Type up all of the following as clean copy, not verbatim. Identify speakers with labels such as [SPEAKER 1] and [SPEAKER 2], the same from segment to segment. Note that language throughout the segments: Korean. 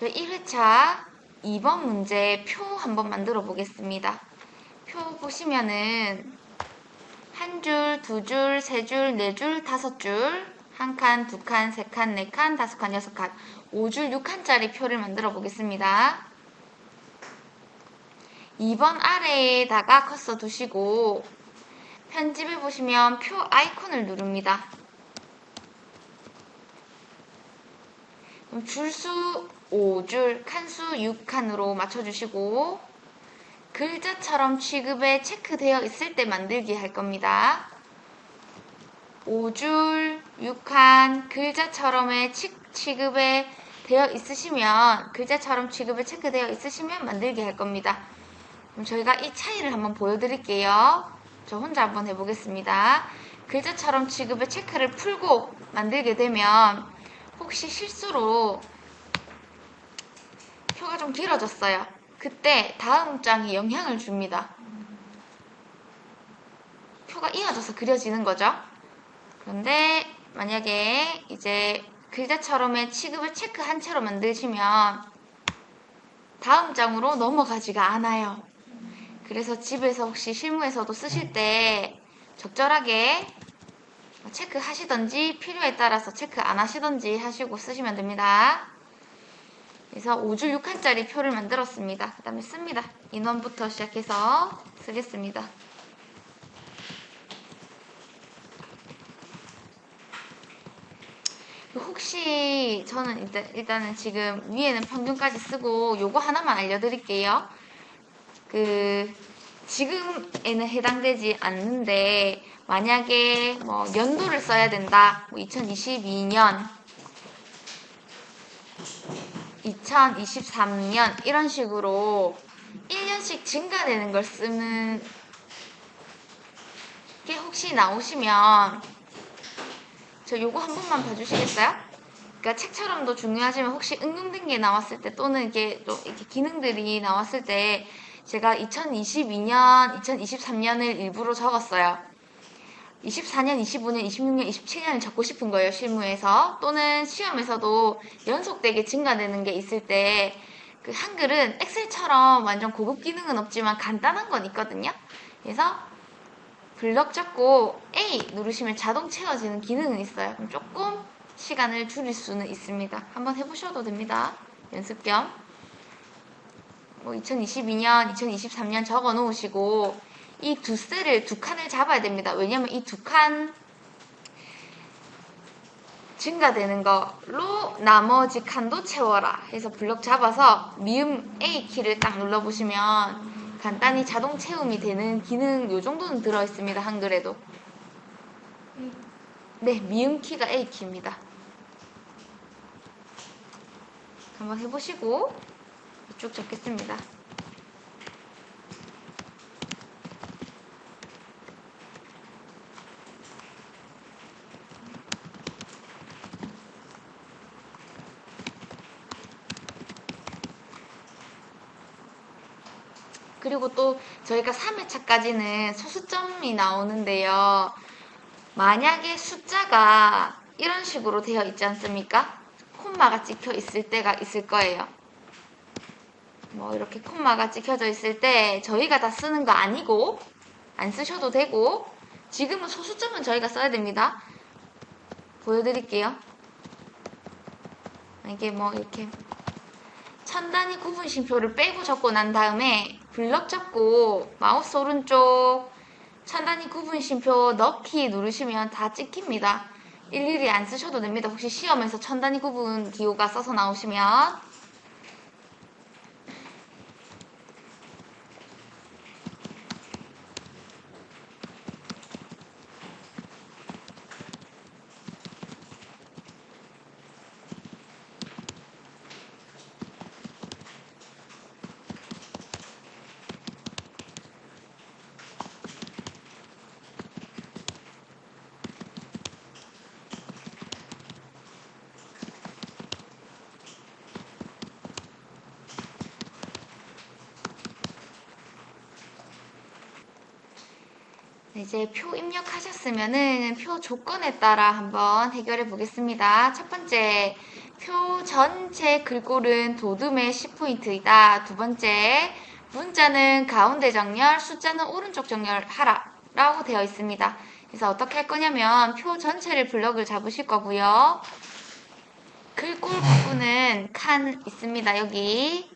[SPEAKER 1] 저희 1회차 2번 문제 표 한번 만들어 보겠습니다. 표 보시면은 한 줄, 두 줄, 세 줄, 네 줄, 다섯 줄, 한 칸, 두 칸, 세 칸, 네 칸, 다섯 칸, 여섯 칸, 5줄, 6칸짜리 표를 만들어 보겠습니다. 2번 아래에다가 커서 두시고 편집해 보시면 표 아이콘을 누릅니다. 그럼 줄수 5줄, 칸수 6칸으로 맞춰주시고 글자처럼 취급에 체크되어 있을 때 만들기 할 겁니다. 5줄, 6칸, 글자처럼의 취급에 되어 있으시면, 글자처럼 취급에 체크되어 있으시면 만들기 할 겁니다. 그럼 저희가 이 차이를 한번 보여드릴게요. 저 혼자 한번 해보겠습니다. 글자처럼 취급에 체크를 풀고 만들게 되면 혹시 실수로 표가 좀 길어졌어요. 그때 다음 장에 영향을 줍니다. 표가 이어져서 그려지는 거죠. 그런데 만약에 이제 글자처럼의 취급을 체크한 채로 만드시면 다음 장으로 넘어가지가 않아요. 그래서 집에서 혹시 실무에서도 쓰실 때 적절하게 체크하시던지 필요에 따라서 체크 안 하시던지 하시고 쓰시면 됩니다. 그래서 5줄 6칸짜리 표를 만들었습니다. 그 다음에 씁니다. 인원부터 시작해서 쓰겠습니다. 혹시 저는 일단은 지금 위에는 평균까지 쓰고 요거 하나만 알려드릴게요. 지금에는 해당되지 않는데 만약에 뭐 연도를 써야 된다. 뭐 2022년, 2023년 이런 식으로 1년씩 증가되는 걸 쓰는 게 혹시 나오시면 저 요거 한 번만 봐주시겠어요? 그러니까 책처럼도 중요하지만 혹시 응용된 게 나왔을 때 또는 이게 또 이렇게 기능들이 나왔을 때 제가 2022년, 2023년을 일부러 적었어요. 24년, 25년, 26년, 27년을 적고 싶은 거예요, 실무에서. 또는 시험에서도 연속되게 증가되는 게 있을 때 그 한글은 엑셀처럼 완전 고급 기능은 없지만 간단한 건 있거든요. 그래서 블럭 잡고 A 누르시면 자동 채워지는 기능은 있어요. 그럼 조금 시간을 줄일 수는 있습니다. 한번 해보셔도 됩니다. 연습 겸. 뭐 2022년, 2023년 적어 놓으시고 이 두 셀을 두 칸을 잡아야 됩니다. 왜냐면 이 두 칸 증가되는 걸로 나머지 칸도 채워라 해서 블럭 잡아서 미음 A 키를 딱 눌러보시면 간단히 자동 채움이 되는 기능 요 정도는 들어있습니다. 한글에도. 네, 미음 키가 A 키입니다. 한번 해보시고 쭉 적겠습니다. 그리고 또 저희가 3회차까지는 소수점이 나오는데요. 만약에 숫자가 이런 식으로 되어 있지 않습니까? 콤마가 찍혀 있을 때가 있을 거예요. 뭐 이렇게 콤마가 찍혀져 있을 때 저희가 다 쓰는 거 아니고 안 쓰셔도 되고 지금은 소수점은 저희가 써야 됩니다. 보여드릴게요. 이게 뭐 이렇게 천 단위 구분심표를 빼고 적고 난 다음에 블럭 잡고 마우스 오른쪽 천 단위 구분심표 넣기 누르시면 다 찍힙니다. 일일이 안 쓰셔도 됩니다. 혹시 시험에서 천 단위 구분 기호가 써서 나오시면 이제 표 입력하셨으면은 표 조건에 따라 한번 해결해 보겠습니다. 첫 번째, 표 전체 글꼴은 도둠의 10포인트이다. 두 번째, 문자는 가운데 정렬, 숫자는 오른쪽 정렬하라 라고 되어 있습니다. 그래서 어떻게 할 거냐면 표 전체를 블럭을 잡으실 거고요. 글꼴 부분은 칸 있습니다. 여기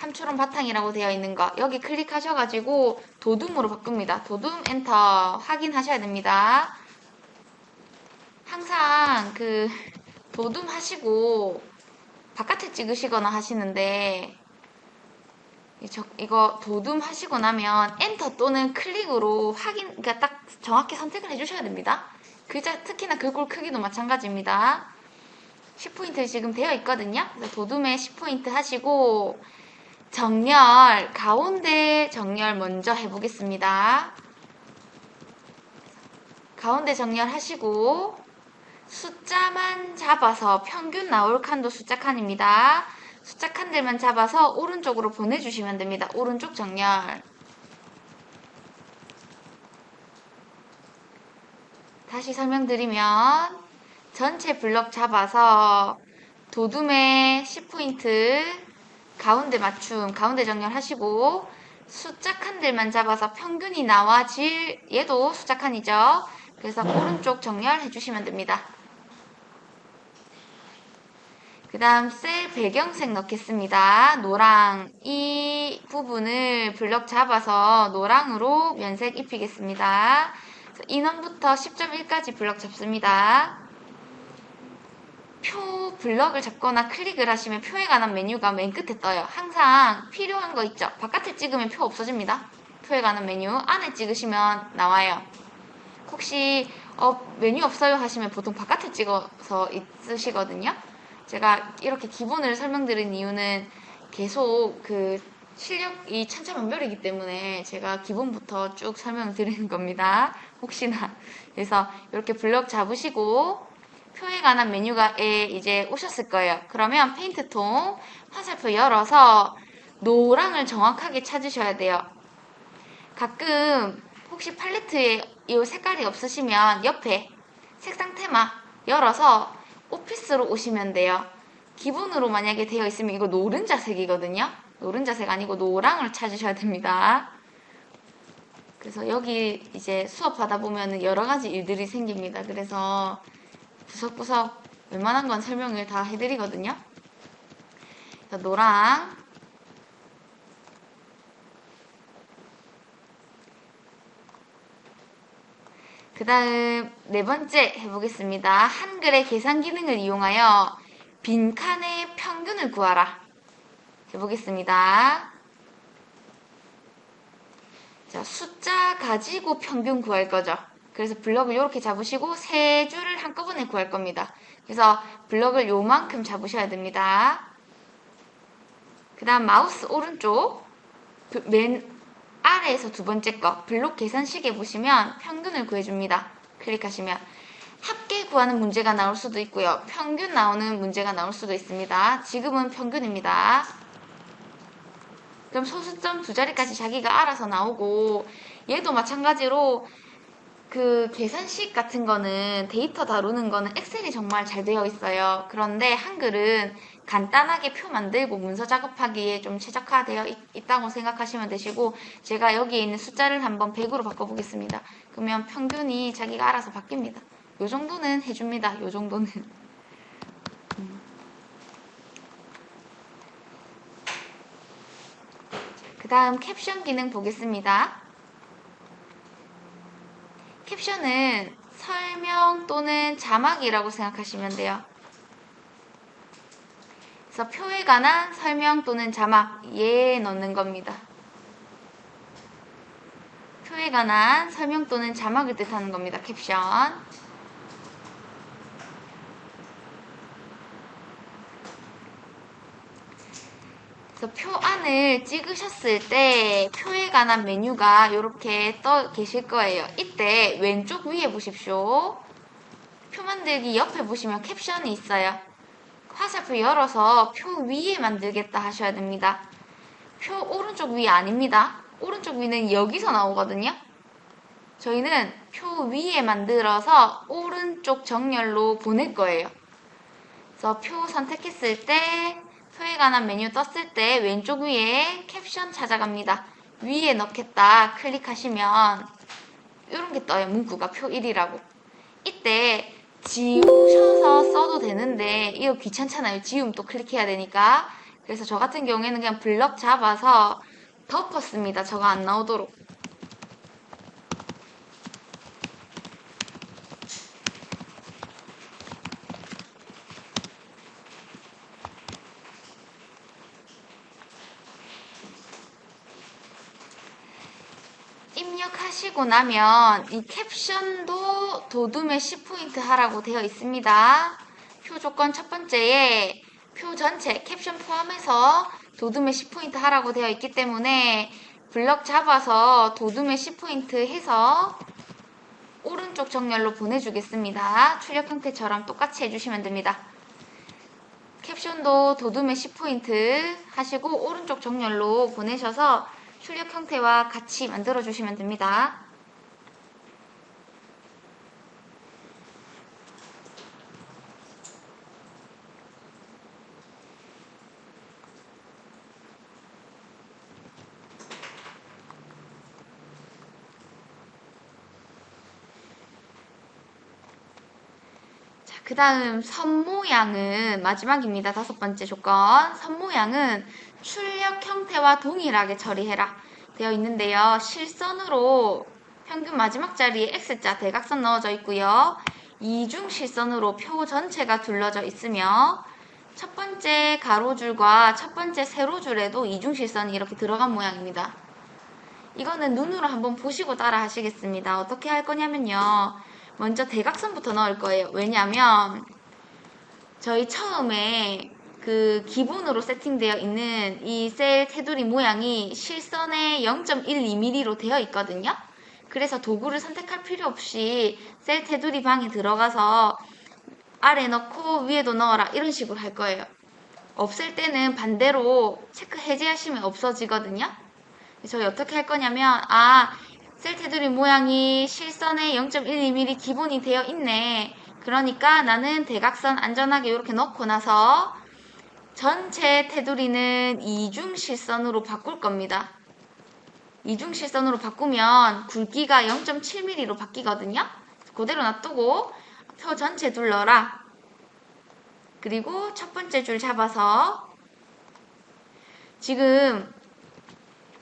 [SPEAKER 1] 함초롱 바탕이라고 되어 있는 거 여기 클릭하셔가지고 도둠으로 바꿉니다. 도둠 엔터 확인하셔야 됩니다. 항상 그 도둠 하시고 바깥에 찍으시거나 하시는데 이거 도둠 하시고 나면 엔터 또는 클릭으로 그러니까 딱 정확히 선택을 해주셔야 됩니다. 글자 특히나 글꼴 크기도 마찬가지입니다. 10포인트 지금 되어 있거든요. 그래서 도둠에 10포인트 하시고 정렬, 가운데 정렬 먼저 해보겠습니다. 가운데 정렬 하시고 숫자만 잡아서 평균 나올 칸도 숫자 칸입니다. 숫자 칸들만 잡아서 오른쪽으로 보내주시면 됩니다. 오른쪽 정렬. 다시 설명드리면 전체 블럭 잡아서 도둠에 10포인트 가운데 맞춤, 가운데 정렬하시고 숫자 칸들만 잡아서 평균이 나와질 얘도 숫자 칸이죠. 그래서 오른쪽 정렬 해주시면 됩니다. 그 다음 셀 배경색 넣겠습니다. 노랑 이 부분을 블럭 잡아서 노랑으로 면색 입히겠습니다. 인원부터 10.1까지 블럭 잡습니다. 표 블럭을 잡거나 클릭을 하시면 표에 관한 메뉴가 맨 끝에 떠요. 항상 필요한 거 있죠? 바깥에 찍으면 표 없어집니다. 표에 관한 메뉴 안에 찍으시면 나와요. 혹시 메뉴 없어요 하시면 보통 바깥에 찍어서 있으시거든요. 제가 이렇게 기본을 설명드린 이유는 계속 그 실력이 천차만별이기 때문에 제가 기본부터 쭉 설명을 드리는 겁니다. 혹시나. 그래서 이렇게 블럭 잡으시고 표에 관한 메뉴가 이제 오셨을 거예요. 그러면 페인트통 화살표 열어서 노랑을 정확하게 찾으셔야 돼요. 가끔 혹시 팔레트에 이 색깔이 없으시면 옆에 색상 테마 열어서 오피스로 오시면 돼요. 기본으로 만약에 되어 있으면 이거 노른자색이거든요. 노른자색 아니고 노랑을 찾으셔야 됩니다. 그래서 여기 이제 수업하다 보면 여러 가지 일들이 생깁니다. 그래서 구석구석 웬만한 건 설명을 다 해드리거든요. 노랑 그 다음 네 번째 해보겠습니다. 한글의 계산 기능을 이용하여 빈칸의 평균을 구하라. 해보겠습니다. 자, 숫자 가지고 평균 구할 거죠. 그래서 블럭을 이렇게 잡으시고 세 줄을 한꺼번에 구할 겁니다. 그래서 블럭을 요만큼 잡으셔야 됩니다. 그 다음 마우스 오른쪽 맨 아래에서 두 번째 거 블록 계산식에 보시면 평균을 구해줍니다. 클릭하시면 합계 구하는 문제가 나올 수도 있고요. 평균 나오는 문제가 나올 수도 있습니다. 지금은 평균입니다. 그럼 소수점 두 자리까지 자기가 알아서 나오고 얘도 마찬가지로 그 계산식 같은 거는 데이터 다루는 거는 엑셀이 정말 잘 되어 있어요. 그런데 한글은 간단하게 표 만들고 문서 작업하기에 좀 최적화되어 있다고 생각하시면 되시고 제가 여기에 있는 숫자를 한번 100으로 바꿔보겠습니다. 그러면 평균이 자기가 알아서 바뀝니다. 요 정도는 해줍니다. 요 정도는. 그 다음 캡션 기능 보겠습니다. 캡션은 설명 또는 자막이라고 생각하시면 돼요. 그래서 표에 관한 설명 또는 자막 얘 넣는 겁니다. 표에 관한 설명 또는 자막을 뜻하는 겁니다. 캡션. 그래서 표 안을 찍으셨을 때 표에 관한 메뉴가 이렇게 떠 계실 거예요. 이때 왼쪽 위에 보십시오. 표 만들기 옆에 보시면 캡션이 있어요. 화살표 열어서 표 위에 만들겠다 하셔야 됩니다. 표 오른쪽 위 아닙니다. 오른쪽 위는 여기서 나오거든요. 저희는 표 위에 만들어서 오른쪽 정렬로 보낼 거예요. 그래서 표 선택했을 때 표에 관한 메뉴 떴을 때 왼쪽 위에 캡션 찾아갑니다. 위에 넣겠다 클릭하시면 이런 게 떠요. 문구가 표 1이라고. 이때 지우셔서 써도 되는데 이거 귀찮잖아요. 지우면 또 클릭해야 되니까. 그래서 저 같은 경우에는 그냥 블럭 잡아서 덮었습니다. 저거 안 나오도록. 입력하시고 나면 이 캡션도 도둠에 10포인트 하라고 되어 있습니다. 표 조건 첫 번째에 표 전체 캡션 포함해서 도둠에 10포인트 하라고 되어 있기 때문에 블럭 잡아서 도둠에 10포인트 해서 오른쪽 정렬로 보내주겠습니다. 출력 형태처럼 똑같이 해주시면 됩니다. 캡션도 도둠에 10포인트 하시고 오른쪽 정렬로 보내셔서 출력 형태와 같이 만들어 주시면 됩니다. 그 다음 선 모양은 마지막입니다. 5번째 조건. 선 모양은 출력 형태와 동일하게 처리해라 되어 있는데요. 실선으로 평균 마지막 자리에 X자 대각선 넣어져 있고요. 이중 실선으로 표 전체가 둘러져 있으며 첫 번째 가로줄과 첫 번째 세로줄에도 이중 실선이 이렇게 들어간 모양입니다. 이거는 눈으로 한번 보시고 따라 하시겠습니다. 어떻게 할 거냐면요. 먼저 대각선부터 넣을 거예요. 왜냐면 저희 처음에 그 기본으로 세팅되어 있는 이 셀 테두리 모양이 실선에 0.12mm로 되어 있거든요. 그래서 도구를 선택할 필요 없이 셀 테두리 방에 들어가서 아래 넣고 위에도 넣어라 이런 식으로 할 거예요. 없을 때는 반대로 체크 해제하시면 없어지거든요. 저희 어떻게 할 거냐면 셀 테두리 모양이 실선에 0.12mm 기본이 되어 있네. 그러니까 나는 대각선 안전하게 이렇게 넣고 나서 전체 테두리는 이중 실선으로 바꿀 겁니다. 이중 실선으로 바꾸면 굵기가 0.7mm로 바뀌거든요. 그대로 놔두고 표 전체 둘러라. 그리고 첫 번째 줄 잡아서 지금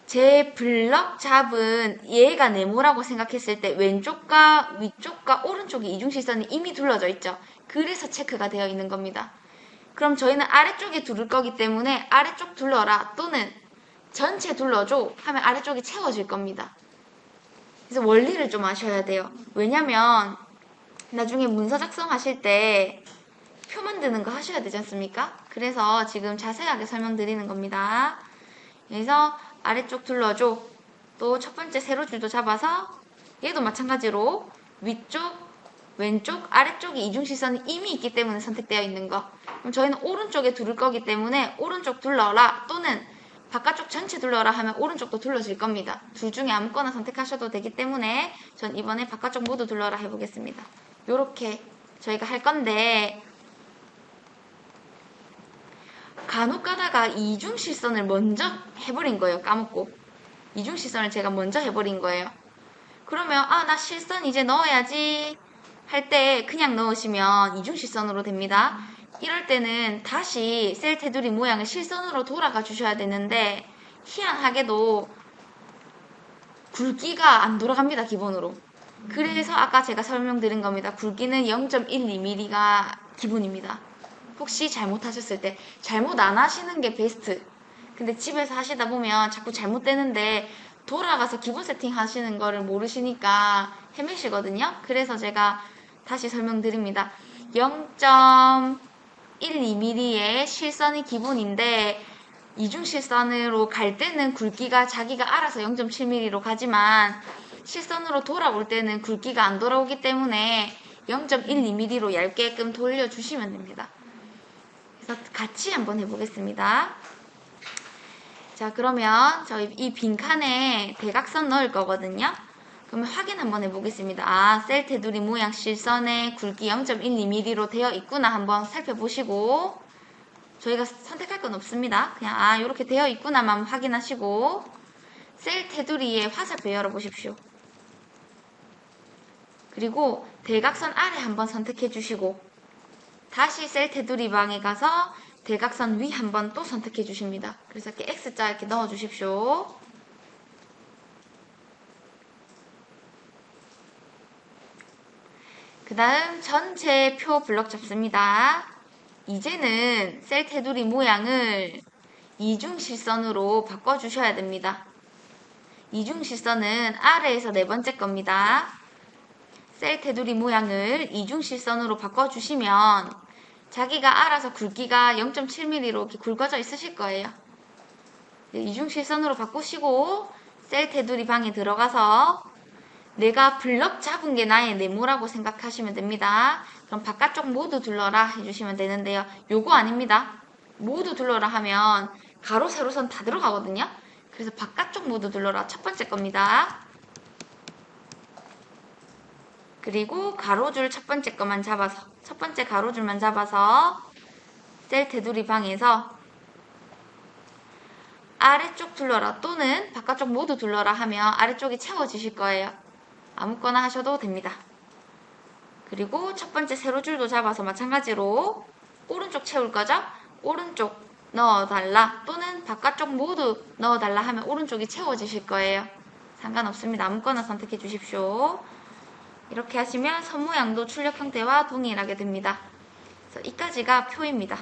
[SPEAKER 1] 제 블럭 잡은 얘가 네모라고 생각했을 때 왼쪽과 위쪽과 오른쪽에 이중실선이 이미 둘러져 있죠. 그래서 체크가 되어 있는 겁니다. 그럼 저희는 아래쪽에 두를 거기 때문에 아래쪽 둘러라 또는 전체 둘러줘 하면 아래쪽이 채워질 겁니다. 그래서 원리를 좀 아셔야 돼요. 왜냐면 나중에 문서 작성하실 때 표 만드는 거 하셔야 되지 않습니까? 그래서 지금 자세하게 설명드리는 겁니다. 그래서 아래쪽 둘러줘. 또 첫 번째 세로줄도 잡아서 얘도 마찬가지로 위쪽, 왼쪽, 아래쪽에 이중실선이 이미 있기 때문에 선택되어 있는 거. 그럼 저희는 오른쪽에 두를 거기 때문에 오른쪽 둘러라 또는 바깥쪽 전체 둘러라 하면 오른쪽도 둘러질 겁니다. 둘 중에 아무거나 선택하셔도 되기 때문에 전 이번에 바깥쪽 모두 둘러라 해보겠습니다. 요렇게 저희가 할 건데 간혹 가다가 이중실선을 먼저 해버린 거예요. 까먹고. 이중실선을 제가 먼저 해버린 거예요. 그러면 나 실선 이제 넣어야지 할 때 그냥 넣으시면 이중실선으로 됩니다. 이럴 때는 다시 셀 테두리 모양을 실선으로 돌아가 주셔야 되는데 희한하게도 굵기가 안 돌아갑니다. 기본으로. 그래서 아까 제가 설명드린 겁니다. 굵기는 0.12mm가 기본입니다. 혹시 잘못하셨을 때 잘못 안 하시는 게 베스트. 근데 집에서 하시다 보면 자꾸 잘못되는데 돌아가서 기본 세팅 하시는 거를 모르시니까 헤매시거든요. 그래서 제가 다시 설명드립니다. 0.12mm의 실선이 기본인데 이중실선으로 갈 때는 굵기가 자기가 알아서 0.7mm로 가지만 실선으로 돌아올 때는 굵기가 안 돌아오기 때문에 0.12mm로 얇게끔 돌려주시면 됩니다. 그래서 같이 한번 해보겠습니다. 자, 그러면 저희 이 빈칸에 대각선 넣을 거거든요. 그러면 확인 한번 해보겠습니다. 아, 셀 테두리 모양 실선에 굵기 0.12mm로 되어 있구나 한번 살펴보시고, 저희가 선택할 건 없습니다. 그냥 아 이렇게 되어 있구나만 확인하시고 셀 테두리의 화살표 열어보십시오. 그리고 대각선 아래 한번 선택해 주시고 다시 셀 테두리 방에 가서 대각선 위 한번 또 선택해 주십니다. 그래서 이렇게 X자 이렇게 넣어 주십시오. 그 다음 전체 표 블럭 잡습니다. 이제는 셀 테두리 모양을 이중실선으로 바꿔주셔야 됩니다. 이중실선은 아래에서 네 번째 겁니다. 셀 테두리 모양을 이중실선으로 바꿔주시면 자기가 알아서 굵기가 0.7mm로 이렇게 굵어져 있으실 거예요. 이중실선으로 바꾸시고 셀 테두리 방에 들어가서 내가 블럭 잡은 게 나의 네모라고 생각하시면 됩니다. 그럼 바깥쪽 모두 둘러라 해주시면 되는데요. 요거 아닙니다. 모두 둘러라 하면 가로, 세로선 다 들어가거든요. 그래서 바깥쪽 모두 둘러라 첫 번째 겁니다. 그리고 가로줄 첫 번째 것만 잡아서 첫 번째 가로줄만 잡아서 셀 테두리 방에서 아래쪽 둘러라 또는 바깥쪽 모두 둘러라 하면 아래쪽이 채워지실 거예요. 아무거나 하셔도 됩니다. 그리고 첫 번째 세로줄도 잡아서 마찬가지로 오른쪽 채울 거죠? 오른쪽 넣어달라 또는 바깥쪽 모두 넣어달라 하면 오른쪽이 채워지실 거예요. 상관없습니다. 아무거나 선택해 주십시오. 이렇게 하시면 선 모양도 출력 형태와 동일하게 됩니다. 그래서 이까지가 표입니다.